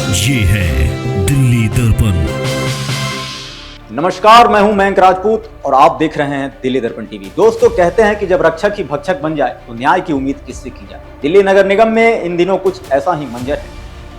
ये है दिल्ली दर्पण। नमस्कार, मैं हूं मयंक राजपूत और आप देख रहे हैं दिल्ली दर्पण टीवी। दोस्तों, कहते हैं कि जब रक्षक ही भक्षक बन जाए तो न्याय की उम्मीद किससे की जाए। दिल्ली नगर निगम में इन दिनों कुछ ऐसा ही मंजर है।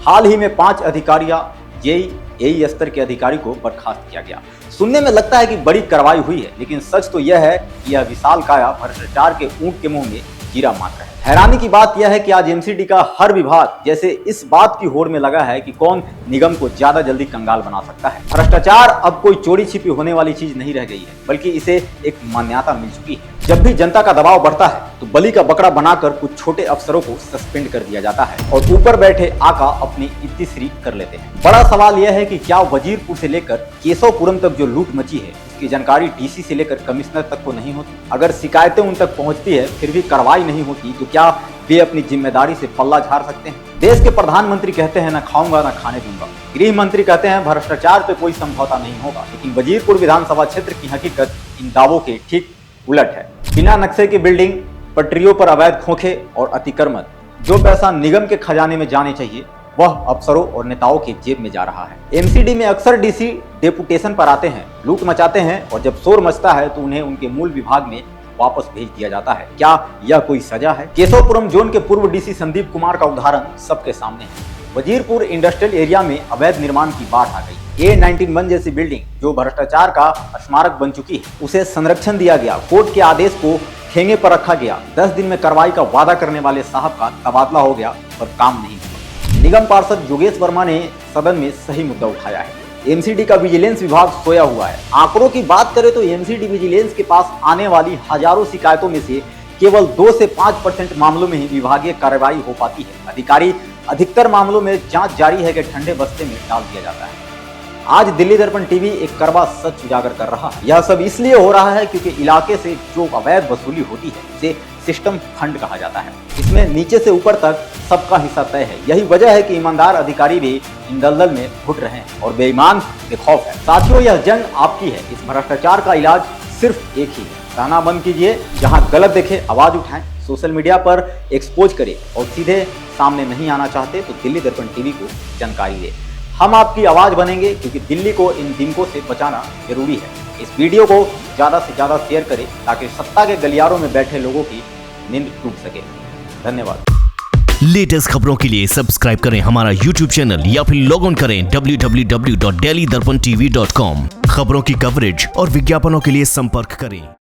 हाल ही में 5 अधिकारियां एई स्तर के अधिकारी को बर्खास्त किया गया। सुनने में लगता है कि बड़ी कार्रवाई हुई है, लेकिन सच तो यह है कि यह विशाल काया भ्रष्टाचार के ऊंट के मुंह में कीड़ा मात्र है। हैरानी की बात यह है कि आज एमसीडी का हर विभाग जैसे इस बात की होड़ में लगा है कि कौन निगम को ज्यादा जल्दी कंगाल बना सकता है। भ्रष्टाचार अब कोई चोरी छिपी होने वाली चीज नहीं रह गई है, बल्कि इसे एक मान्यता मिल चुकी है। जब भी जनता का दबाव बढ़ता है तो बलि का बकरा बनाकर कुछ छोटे अफसरों को सस्पेंड कर दिया जाता है और ऊपर बैठे आका अपनी इत्तीश्री कर लेते हैं। बड़ा सवाल यह है कि क्या वजीरपुर से लेकर केशवपुरम तक जो लूट मची है, इसकी जानकारी डीसी से लेकर कमिश्नर तक को नहीं होती। अगर शिकायतें उन तक पहुंचती है फिर भी कार्रवाई नहीं होती, तो क्या वे अपनी जिम्मेदारी से पल्ला झाड़ सकते हैं? देश के प्रधानमंत्री कहते हैं न खाऊंगा न खाने दूंगा। गृह मंत्री कहते हैं भ्रष्टाचार पे कोई समझौता नहीं होगा, लेकिन वजीरपुर विधानसभा क्षेत्र की हकीकत इन दावों के ठीक उलट है। बिना नक्शे की बिल्डिंग, पटरियों पर अवैध खोखे और अतिक्रमण, जो पैसा निगम के खजाने में जाने चाहिए वह अफसरों और नेताओं की जेब में जा रहा है। एमसीडी में अक्सर डीसी डेपुटेशन पर आते हैं, लूट मचाते हैं और जब शोर मचता है तो उन्हें उनके मूल विभाग में वापस भेज दिया जाता है। क्या यह कोई सजा है? केशवपुरम जोन के पूर्व डीसी संदीप कुमार का उदाहरण सबके सामने है। वजीरपुर इंडस्ट्रियल एरिया में अवैध निर्माण की बाढ़ आ गई। A91 जैसी बिल्डिंग जो भ्रष्टाचार का स्मारक बन चुकी है, उसे संरक्षण दिया गया। कोर्ट के आदेश को ठेंगे पर रखा गया। 10 दिन में कार्रवाई का वादा करने वाले साहब का तबादला हो गया पर काम नहीं हुआ। निगम पार्षद योगेश वर्मा ने सदन में सही मुद्दा उठाया है। एमसीडी का विजिलेंस विभाग सोया हुआ है। आंकड़ों की बात करें तो एमसीडी विजिलेंस के पास आने वाली हजारों शिकायतों में से केवल 2 से 5% मामलों में ही विभागीय कार्रवाई हो पाती है। अधिकारी अधिकतर मामलों में जांच जारी है कि ठंडे बस्ते में डाल दिया जाता है। आज दिल्ली दर्पण टीवी एक कड़वा सच उजागर कर रहा है। यह सब इसलिए हो रहा है क्योंकि इलाके से जो अवैध वसूली होती है उसे सिस्टम फंड कहा जाता है। इसमें नीचे से ऊपर तक सबका हिस्सा तय है। यही वजह है कि ईमानदार अधिकारी भी इन दलदल में घुट रहे हैं और बेईमान बेखौफ है। साथियों, यह जंग आपकी है। इस भ्रष्टाचार का इलाज सिर्फ एक ही है, कहना बंद कीजिए। जहां गलत देखे आवाज उठाएं, सोशल मीडिया पर एक्सपोज करें और सीधे सामने नहीं आना चाहते तो दिल्ली दर्पण टीवी को जानकारी दें। हम आपकी आवाज बनेंगे क्योंकि दिल्ली को इन दिनों से बचाना जरूरी है। इस वीडियो को ज्यादा से ज्यादा शेयर करें ताकि सत्ता के गलियारों में बैठे लोगों की नींद टूट सके। धन्यवाद। लेटेस्ट खबरों के लिए सब्सक्राइब करें हमारा YouTube चैनल या फिर लॉग ऑन करें www.delhidarpantv.com। खबरों की कवरेज और विज्ञापनों के लिए संपर्क करें।